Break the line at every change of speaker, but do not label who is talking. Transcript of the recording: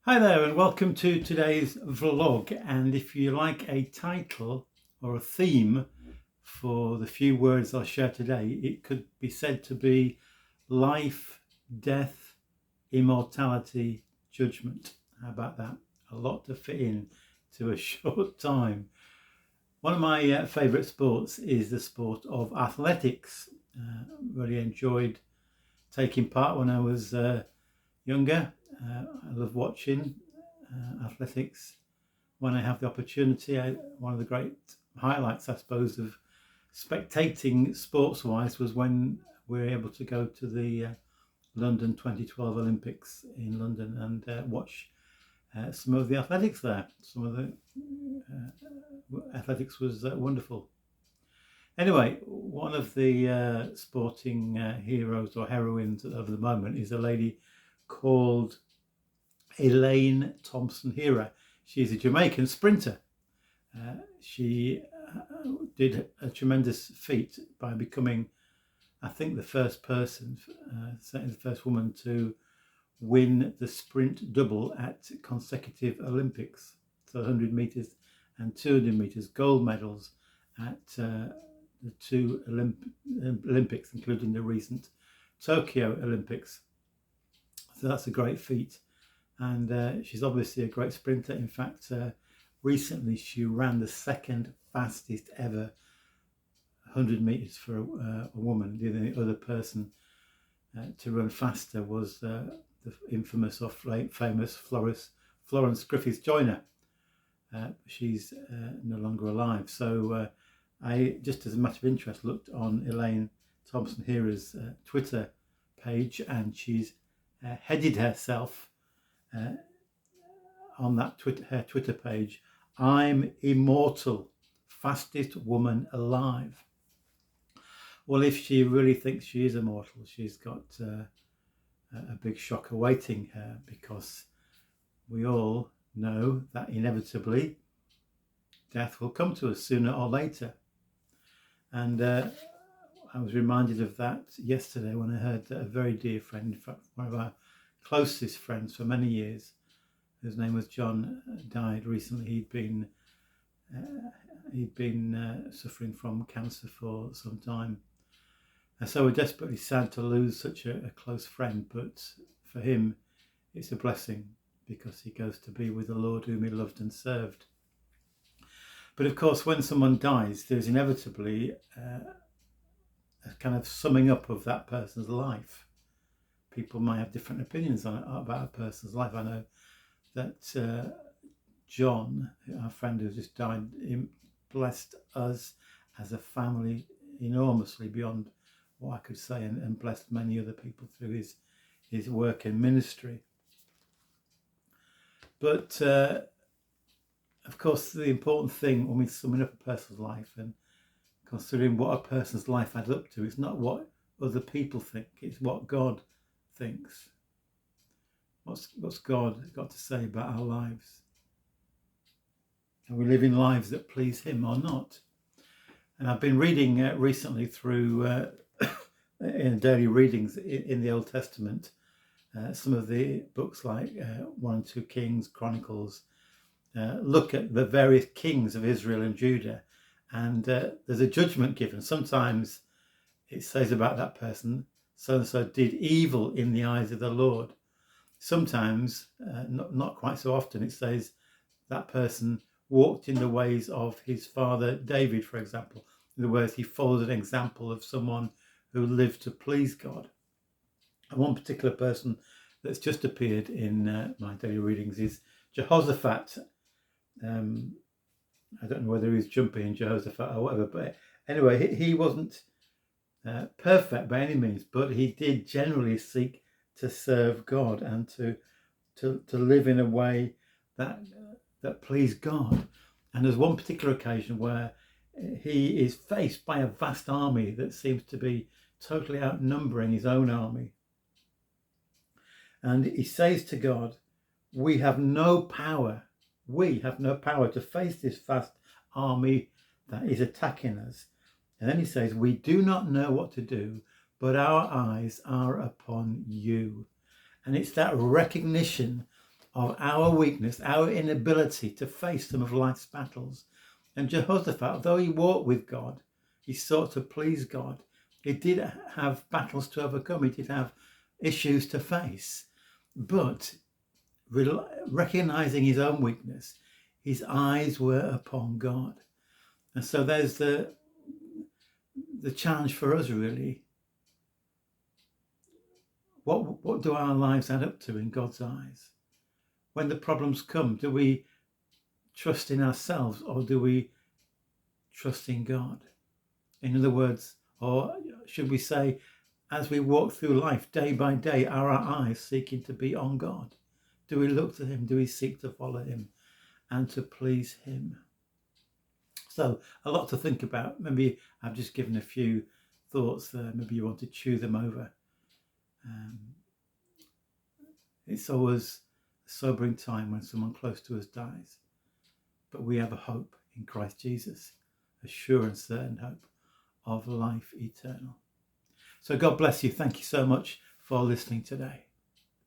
Hi there and welcome to today's vlog, and if you like a title or a theme for the few words I'll share today, it could be said to be life, death, immortality, judgment. How about that? A lot to fit in to a short time. One of my favourite sports is the sport of athletics. Really enjoyed taking part when I was younger. I love watching athletics when I have the opportunity. One of the great highlights, I suppose, of spectating sports-wise was when we were able to go to the London 2012 Olympics in London and watch some of the athletics there. Some of the athletics was wonderful. Anyway, one of the sporting heroes or heroines of the moment is a lady called Elaine Thompson. She's a Jamaican sprinter. She did a tremendous feat by becoming, I think, the first person, certainly the first woman to win the sprint double at consecutive Olympics. So 100 metres and 200 metres, gold medals at the two Olympics, including the recent Tokyo Olympics. So that's a great feat. And she's obviously a great sprinter. In fact, recently she ran the second fastest ever 100 metres for a woman. The only other person to run faster was the infamous or famous Florence Griffiths Joyner. She's no longer alive. So I, just as a matter of interest, looked on Elaine Thompson Hero's Twitter page, and she's headed herself on that her Twitter page, "I'm immortal, fastest woman alive." Well, if she really thinks she is immortal, she's got a big shock awaiting her, because we all know that inevitably death will come to us sooner or later. And I was reminded of that yesterday when I heard that a very dear friend, in fact one of our closest friends for many years, whose name was John, died recently. He'd been suffering from cancer for some time, and so we're desperately sad to lose such a close friend. But for him, it's a blessing, because he goes to be with the Lord whom he loved and served. But of course, when someone dies, there's inevitably a kind of summing up of that person's life. People might have different opinions on it, about a person's life. I know that John, our friend who just died, blessed us as a family enormously beyond what I could say, and blessed many other people through his work and ministry. But of course, the important thing when we're summing up a person's life and considering what a person's life adds up to, it's not what other people think, it's what God thinks. What's God got to say about our lives? Are we living lives that please him or not? And I've been reading recently through in daily readings in the Old Testament, some of the books like 1 and 2 Kings, Chronicles, look at the various kings of Israel and Judah, and there's a judgment given. Sometimes it says about that person, so-and-so did evil in the eyes of the Lord. Sometimes, not quite so often, it says that person walked in the ways of his father David, for example. In other words, he followed an example of someone who lived to please God. And one particular person that's just appeared in my daily readings is Jehoshaphat. I don't know whether he's jumping Jehoshaphat or whatever, but anyway, he wasn't perfect by any means, but he did generally seek to serve God and to live in a way that pleased God. And there's one particular occasion where he is faced by a vast army that seems to be totally outnumbering his own army. And he says to God, we have no power to face this vast army that is attacking us. And then he says, we do not know what to do, but our eyes are upon you. And it's that recognition of our weakness, our inability to face some of life's battles. And Jehoshaphat, though he walked with God, he sought to please God. He did have battles to overcome. He did have issues to face. But recognizing his own weakness, his eyes were upon God. And so there's the challenge for us, really. What do our lives add up to in God's eyes? When the problems come, do we trust in ourselves or do we trust in God? In other words, or should we say, as we walk through life day by day, are our eyes seeking to be on God? Do we look to him? Do we seek to follow him and to please him? So a lot to think about. Maybe I've just given a few thoughts there. Maybe you want to chew them over. It's always a sobering time when someone close to us dies. But we have a hope in Christ Jesus, a sure and certain hope of life eternal. So God bless you. Thank you so much for listening today.